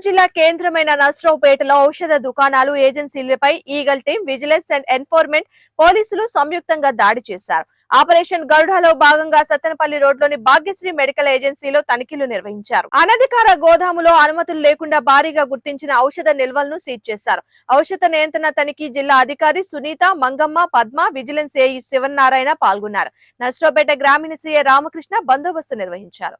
జిల్లా కేంద్రమైన నర్సరావుపేటలో ఔషధ దుకాణాలు ఏజెన్సీలపై eagle team, vigilance and enforcement పోలీసులు సంయుక్తంగా దాడి చేశారు. ఆపరేషన్ గరుడలో భాగంగా సత్తెనపల్లి రోడ్లోని భాగ్యశ్రీ మెడికల్ ఏజెన్సీలో తనిఖీలు నిర్వహించారు. అనధికార గోదాములో అనుమతులు లేకుండా భారీగా గుర్తించిన ఔషధ నిల్వలను సీజ్ చేశారు. ఔషధ నియంత్రణ తనిఖీ జిల్లా అధికారి సునీత, మంగమ్మ, పద్మ, విజిలెన్స్ ఏఈ శివనారాయణ పాల్గొన్నారు. నర్సరావుపేట గ్రామీణ సీఏ రామకృష్ణ బందోబస్తు నిర్వహించారు.